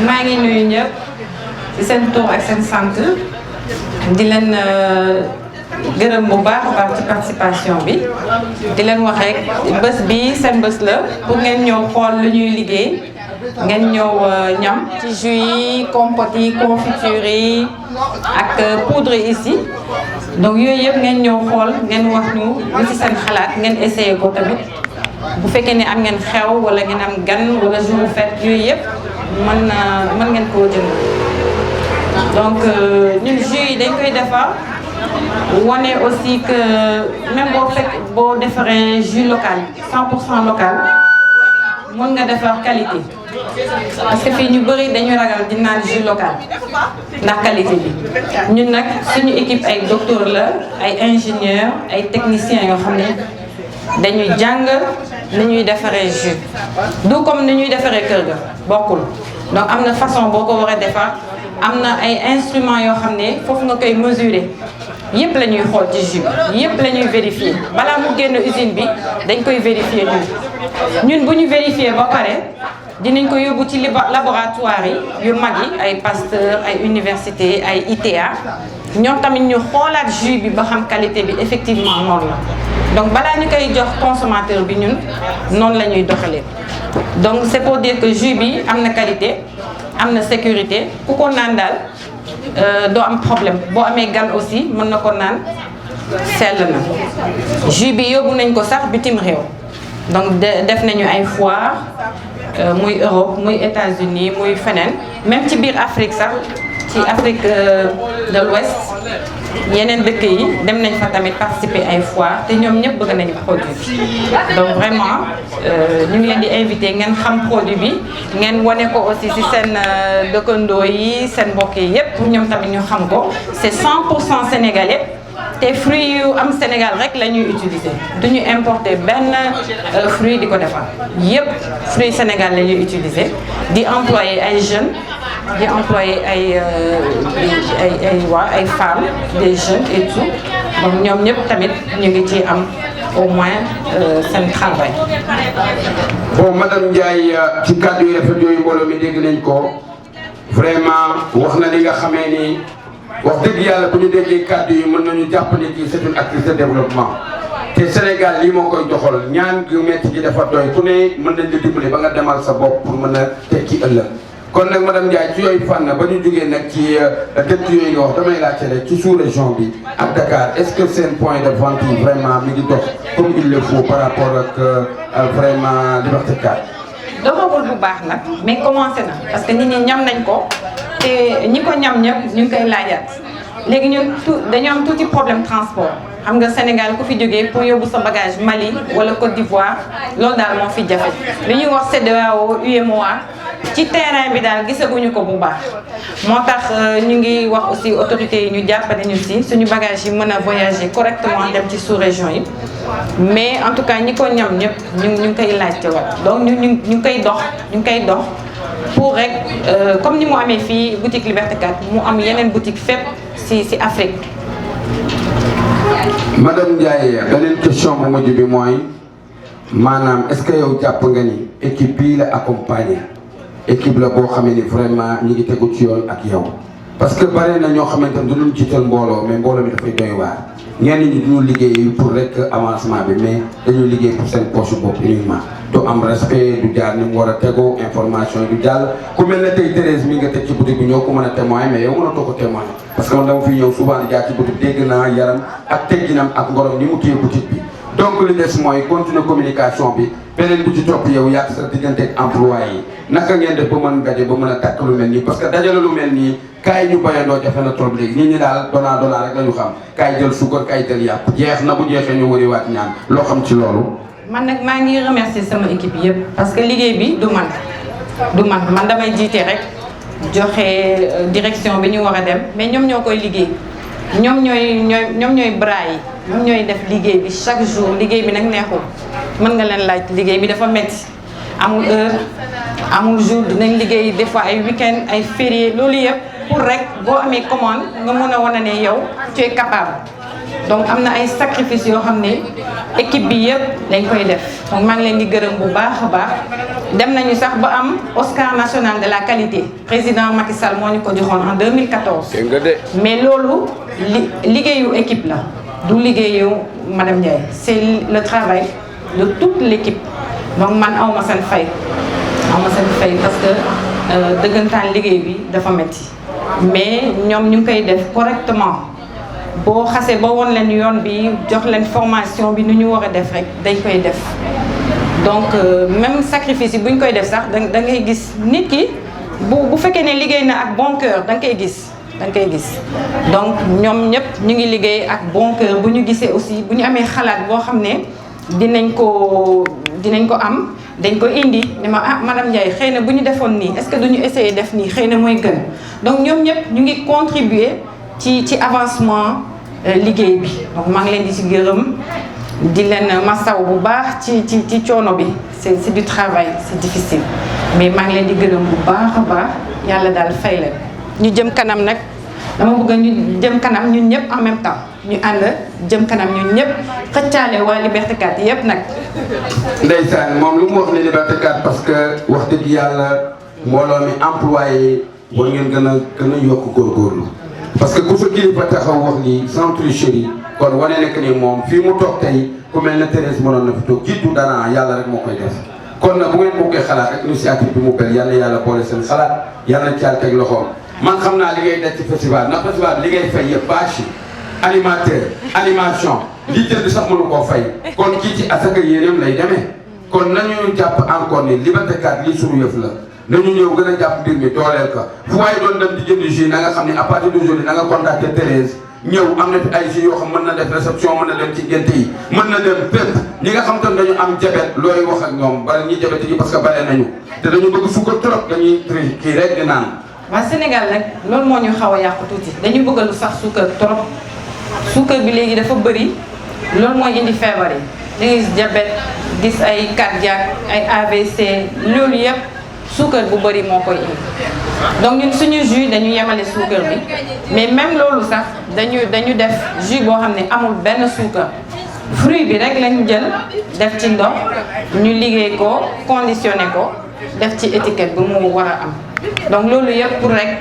maa ngi nuyu ñëpp ci seen tur ak seen sant di leen gërëm bu baax a baax ci participation bi di leen wax rek bés bi seen bés la pour ngeen ñëw xool lu ñuy liggéey ngeen ñëw ñam ci jus yi compote yi confiture yi ak poudre yi ici donc yooyu yëpp ngeen ñëw xool ngeen wax ñu lu ci seen xalaat ngeen essayé ko tamit bu fekkee ne am ngeen xew wala ngeen am gan wala jour fête yooyu yëpp mën ngeen koo jënd donc ñun jus yi dañ koy defar wane aussi que même boo defaree jus local 100% local mën nga defar qualité parce que fii ñu bëri dañuy ragal di naan jus local ndax qualité bi ñun nag suñu équipe ay docteur la ay ingénieur ay techniciens yoo xam ne dañuy jàng ni ñuy defaree jus du comme ni ñuy defaree kër ga bokkul donc am na façon boo ko war a defar am na ay instruments yoo xam ne foofu nga koy mesurer yëpp la ñuy xool ci jus yëpp la ñuy vérifier balaa mu génn usine bi dañ koy vérifier ñun bu ñu vérifier ba pare dinañ ko yóbbu ci laboratoire yi yu mag yi ay Pasteur ay université ay ITA ñoom tamit ñu xoolaat jus bi ba xam qualité bi effectivement noonu la donc balaa ñu koy jox consommateur bi ñun noonu la ñuy doxalee donc c'est pour dire que jus bi am na qualité am na sécurité ku ko naan daal doo am problème boo amee gan aussi mën na ko naan sell na jus bi yóbbu nañ ko sax bitim réew donc def nañu ay foire muy Europe muy États-Unis muy feneen même ci biir Afrique sax ci Afrique de l'Ouest yeneen dëkk yi dem nañ fa tamit participer ay foire te ñoom ñëpp bëgg nañu produit donc vraiment ñu ngi leen di invité ngeen xam produit bi ngeen wane ko aussi ci seen dëkkandoo yi seen mbokk yi yëpp pour ñoom tamit ñu xam ko c'est 100% sénégalais te fruits yu am Sénégal rek la ñuy utiliser duñu importer benn fruit di ko defar yëpp fruits Sénégal la ñuy utiliser di employer ay jeunes di employer ay femmes des jeunes et tout donc ñoom ñëpp tamit ñu ngi ci am au moins seen travail. bon madame Ndiaye ci kàddu yi rafet yooyu mbooloo mi dégg nañ ko vraiment wax na li nga xamee ni wax dëgg yàlla bu ñu déggee kàddu yi mën nañu jàpp ne kii c'est une actrice de développement te Sénégal lii moo koy doxal ñaan gu metti gi dafa doy ku ne mën nañ la dimbali ba nga demal sa bopp pour mën a tekki ëllëg. kon nag madame Ndiaye ci yooyu fànn ba ñu jógee nag ci dëkk yooyu nga wax damay laajte rek ci sous-région bi ak Dakar est-ce que seen point de vente yi vraiment mi ngi dox comme il le faut par rapport ak vraiment Liberté 4. doxagul bu baax nag mais commencé na parce que nit ñi ñam nañ ko te ñi ko ñam ñëpp ñu ngi koy laajaat léegi ñun dañu am tuuti problème transport xam nga Sénégal ku fi jógee pour yóbbu sa bagage Mali wala Côte d'Ivoire loolu daal moo fi jafe li ñuy wax CEDEAO UEMOA ci terrain bi daal gisaguñu ko bu baax moo tax ñu ngi wax aussi autorités yi ñu jàppale ñu si suñu bagage yi mën a voyager correctement dem ci sous-région yi mais en tout cas ñi ko ñam ñëpp ñu ngi koy laajte waat donc ñu ngi koy dox pour rek comme ni mu amee fii boutique Liberté 4 mu am yeneen boutique fépp si Afrique. madame Ndiaye beneen question bu mujj bi mooy maanaam est-ce que yow jàpp nga ni équipe bii la accompagner équipe la boo xamee ni vraiment ñi ngi tegu ci yoon ak yow parce que bare na ñoo xamante ne duñu jiital mbooloo mais mbooloo mi dafay doy waar ñenn ñi duñu liggéey pour rek avancement bi mais dañuy liggéey pour seen poche bopp uniquement du am respect du jaar ni mu war a tegoo information yi du jàll ku mel ne tey Thérèse mi nga teg ci boutique bi ñoo ko mën a témoigner mais yow mën a toog ko témoigner parce que man dama fi ñëw souvent di jaar ci boutique dégg naa yaram ak tegginam ak ngorom ni mu téye boutique bi donc li des mooy continuer communication bi beneen bi ci topp yow yàq sa diggante ak employé yi naka ngeen def ba mën daje ba mën a takk lu mel nii parce que dajale lu mel nii kaay ñu bayandoo jafe na trop léegi nit ñi daal doonaa rek la ñu xam kaay jël suukar kaay jël yàpp jeex na bu jeexee ñu wëriwaat ñaan loo xam ci loolu. man nag maa ngi remercier sama équipe yëpp parce que liggéey bi du man damay jiite rek joxe direction bi ñu war a dem mais ñoom ñoo koy liggéey ñoom ñooy bras yi ñoom ñooy def liggéey bi chaque jour liggéey bi nag neexul mën nga leen laaj liggéey bi dafa métti amul heure amul jour dinañ liggéey des fois ay week-end ay férié loolu yëpp pour rek boo amee commande nga mën a wane ne yow tu es capable donc am na ay sacrifices yoo xam ne équipe bi yëpp dañ koy def donc maa ngi leen di gërëm bu baax a baax dem nañu sax ba am Oscar national de la qualité président Macky Sall moo ñu ko joxoon en 2014 mais loolu liggéeyu équipe la du liggéeyu madame Ndiaye c'est le travail de toute l'équipe donc man awma seen fay parce que dëggantaan liggéey bi dafa metti mais ñoom ñu ngi koy def correctement boo xasee ba woon leen yoon bi jox leen formation bi nu ñu war a def rek dañ koy def donc même sacrifice yi bu ñu koy def sax da ngay gis nit ki bu fekkee ne liggéey na ak bon cœur da nga koy gis donc ñoom ñëpp ñu ngi liggéey ak bon cœur bu ñu gisee aussi bu ñu amee xalaat boo xam ne dinañ ko am dañ ko indi ne ma madame Ndiaye xëy na bu ñu defoon nii est-ce que duñu essayer def nii xëy na mooy gën donc ñoom ñëpp ñu ngi contribuer ci avancement liggéey bi donc maa ngi leen di ci gërëm di leen masaw bu baax ci coono bi c'est du travail c'est difficile mais maa ngi leen di gërëm bu baax a baax yàlla daal fay leen ñu jëm kanam nag dama bëgg ñu jëm kanam ñun ñëpp en même temps ñu ànd jëm kanam ñun ñëpp xëccaale waa Liberté 4 yëpp nag. ndeysaan moom lu mu wax ne Liberté 4 parce que wax dëgg yàlla mbooloo mi employé war ngeen gën a yokk góorgóorlu parce que ku sa kilifa taxaw wax lii sans tricherie kon wane nekk ni moom fii mu toog tey ku mel ne Thérèse mënoon na fi toog jiitu dara yàlla rek moo koy def kon nag bu ngeen bokkee xalaat ak initiative bi mu bel yal na yàlla boole seen xalaat yal na caal teg loxoom man xam naa li ngay def ci festival ndax festival li ngay fay yëpp bâche animateur animation li jënd sax mënu koo fay kon kii ci asaka yéenéem lay demee kon nañu jàpp encore ni Liberté 4 lii suñu yëf la nañu ñëw gën a jàpp mbir mi dooleel ka fu waaye doon dem di jënd jus na nga xam ne à partir d'aujourd'hui na nga contacter Thérèse ñëw am na fi ay jus yoo xam mën na def réception mën na dem ci gént yi mën na dem bépp ñi nga xam tam dañu am jabet looy wax ak ñoom bari ñi jabet yi parce que bare nañu te dañu bëgg suukar trop dañuy kii rek di naan waa Sénégal nag loolu moo ñu xaw a yàqu tuuti dañu bëgg lu sax suukar trop suukar bi léegi dafa bëri loolu mooy indi feebar yi da ngay gis diabète gis ay cardiaque ay AVC loolu yëpp suukar bu bëri moo koy indi donc ñun suñu jus dañu yemale suukar bi mais même loolu sax dañu def jus boo xam ne amul benn suukar fruit bi rek lañu jël def ci ndox ñu liggéey ko conditionné ko def ci étiquette bu mu war a am donc loolu yëpp pour rek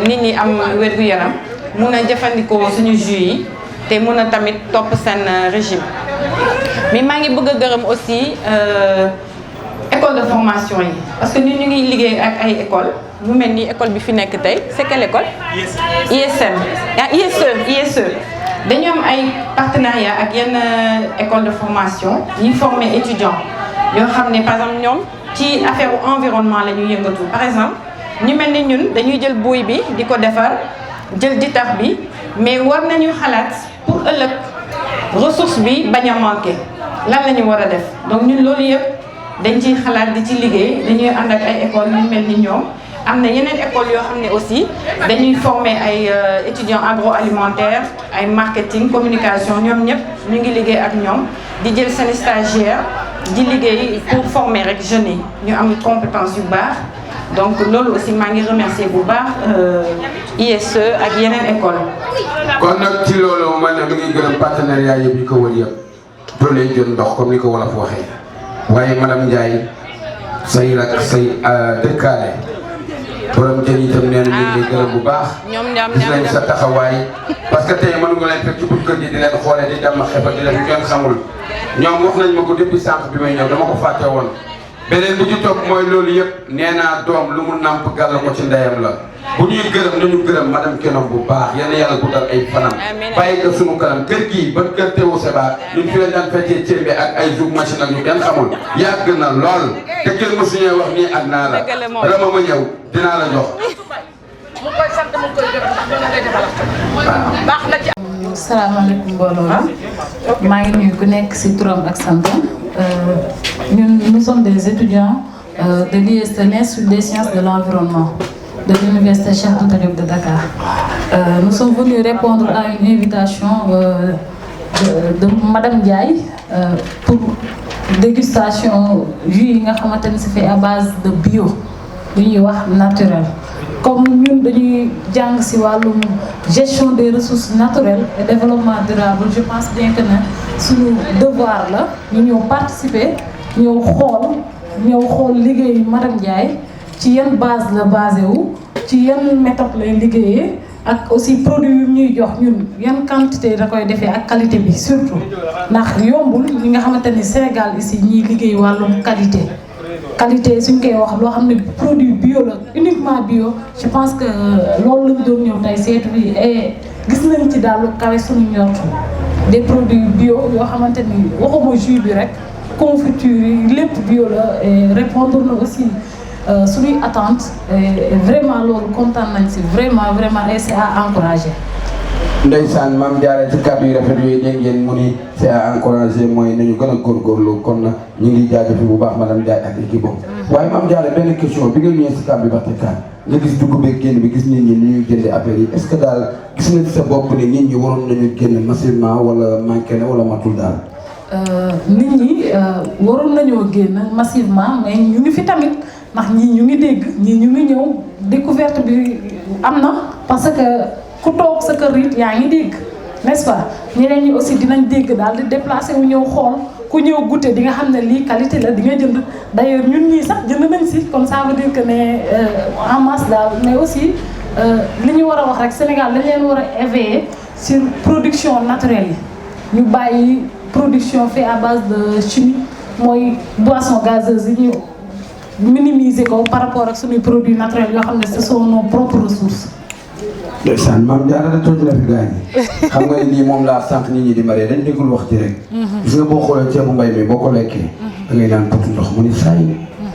nit ñi am wér-gu-yaram mun a jëfandikoo suñu jus yi te mun a tamit topp seen régime mais maa ngi bëgg a gërëm aussi école de formation yi parce que ñun ñu ngi liggéey ak ay école mu mel ni école bi fi nekk tey c'est quelle école ISM ISE dañu am ay partenariat ak yenn école de formation ñuy former étudiants yoo xam ne par exemple ñoom ci affaire environnement la ñuy yëngatu par exemple ñu mel ni ñun dañuy jël buy bi di ko defar jël ditax bi mais war nañu xalaat pour ëllëg ressource bi bañ a manqué lan la ñu war a def donc ñun loolu yëpp dañ ciy xalaat di ci liggéey dañuy ànd ak ay école yu mel ni ñoom am na yeneen école yoo xam ne aussi dañuy former ay étudiants agroalimentaires ay marketing communication ñoom ñëpp ñu ngi liggéey ak ñoom di jël seen stagiaire di liggéey pour former rek jeunes yi ñu am compétence yu baax donc loolu aussi maa ngi remercier bu baax ISE ak yeneen école kon nag ci loolu man mi ngi gërëm partenariat yëpp yi ko wër yëpp doolee jël ndox comme ni ko wolof waxee waaye madame Ndiaye say rak say dëkkaale borom jën itam nee na ñu ngi gërëm bu baax gis nañ sa taxawaay parce que tey mënu nga leen fekk ci bunt kër gi di leen xoolee di dem xefa di leen kenn xamul ñoom wax nañ ma ko depuis sànq bi may ñëw dama ko fàtte woon beneen bi ci topp mooy loolu yëpp nee naa doom lu mu nàmp gàll ko ci ndeyam la bu ñuy gërëm nañu gërëm madame Kenom bu baax yal na yàlla guddal ay fanam bàyyi ko sunu kanam kër gii ba kër Théo Seba ñun fi la daan fekkee cémbe ak ay zouk machine ak ñu kenn xamul yàgg na lool te jël ma suñuy wax nii ak naa la rama ma ñëw dinaa la jox salaamaaleykum mbooloo mi maa ngi nuyu ku nekk ci turam ak santam ñun nous sommes des étudiants de l'IST l'Institut des sciences de l'environnement de l'université Cheikh Anta Diop de Dakar. Nous sommes venus répondre à une invitation de Madame Ndiaye pour dégustation jus yi nga xamante ni c'est fait à base de bio lu ñuy wax naturel. Comme ñun dañuy jàng ci wàllum gestion des ressources naturelles et développement durable, je pense bien que ne suñu devoir la ñu ñëw participer ñëw xool liggéey madame Ndiaye ci yan base la basé wu, ci yan méthode lay liggéeyee, ak aussi produit yu ñuy jox ñun yan quantité da koy defee ak qualité bi surtout ndax yombul li nga xamante ni Sénégal ici ñiy liggéey wàllum qualité suñ koy wax loo xam ne produit bio la uniquement bio. Je pense que loolu lañ doon ñëw tey seetu bi et gis nañ ci daal lu kawe suñu njort des produits bio yoo xamante ni waxuma jus bi rek confiture yi lépp bio la et répondre na aussi suñuy attente vraiment loolu kontaan nañ si vraiment et c'est à encourager. ndeysaan Mame Diarra ci kàddu yi rafet yooyu dégg ngeen mu ni c'est à encourager mooy nañu gën a góorgóorlu kon ñu ngi jaajëf bu baax madame Ndiaye ak équipe boobu. waaye Mame Diarra benn question bi nga ñëwee si kàddu bi Barthékane nga gis dugub beeg génn bi gis nit ñi ni ñuy jëndee affaire yi est-ce que daal gis nga ci sa bopp ne nit ñi waroon nañu génn massivement wala manqué na wala matul daal. nit ñi waroon nañoo génn massivement mais ñu ngi fi tamit ndax ñii ñu ngi dégg ñii ñu ngi ñëw découverte bi am na parce que ku toog sa kër it yaa ngi dégg n'est-ce pas ñeneen ñi aussi dinañ dégg daal di déplacé wu ñëw xool ku ñëw goûter di nga xam ne lii qualité la di nga jënd d'ailleurs ñun ñii sax jënd nañ si comme ça veut dire que ne en masse daal mais aussi li ñu war a wax rek Sénégal dañ leen war a éveiller sur production naturelle yi ñu bàyyi production fait à base de chimie mooy boisson gazeuse yi ñu minimiser ko par rapport ak suñuy produits naturels yoo xam ne ce sont nos propres ressources. ndeysaan Mame Diarra da toj la fi gaañ yi xam nga ne nii moom laa sànq nit ñi di maree dañ déggul wax ci rek gis nga boo xoolee ceebu mbay mi boo ko lekkee da ngay naan potu ndox mu ni saay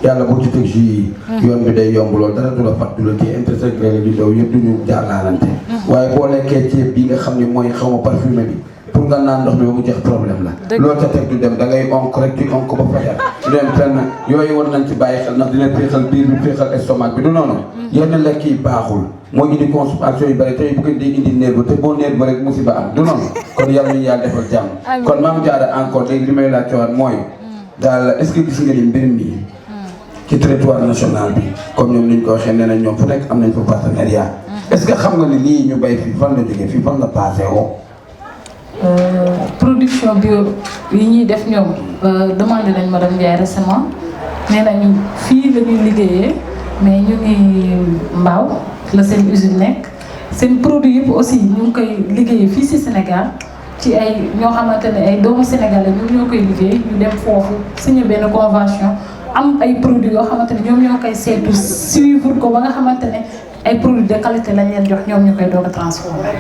yàlla boo ci teg jus yi yoon bi day yomb lool dara du la fat du la kii interségré la di daw yëpp duñu jaarlaalante waaye boo lekkee ceeb bi nga xam ne mooy xaw ma parfumé bi pour nga naan ndox mi ba mu jeex problème la loolu ca teg du dem da ngay onk rek di onk ba fajar du dem fenn yooyu war nañ ci bàyyi xel ndax dina féexal biir bi féexal estomac bi du noonu yenn lekk yi baaxul moo indi consommation yu bëri tey bu ko day indi nerve te boo nerve rek musiba am du noonu kon yàlla ñu yàlla defal jàmm kon Mame Diarra encore léegi li may laaj ci waat mooy daal est-ce que gis nga ni mbir mi ci territoire national bi comme ñoom ni ñu ko waxee nee nañ ñoom fu nekk am nañ fa partenariat est-ce que xam nga ni lii ñu bay fii fan la jógee fii fan la passé woo production bio yi ñuy def ñoom demandé nañ madame Ndiaye récemment nee nañu fii la ñuy liggéeyee mais ñu ngi Mbao la seen usine nekk seen produit yëpp aussi ñu ngi koy liggéeyee fii ci Sénégal ci ay ñoo xamante ne ay doomu sénégalais ñoom ñoo koy liggéey ñu dem foofu signé benn convention am ay produits yoo xamante ne ñoom ñoo koy seetu suivre ko ba nga xamante ne ay produits de qualité lañ leen jox ñoom ñu koy doog a transformer.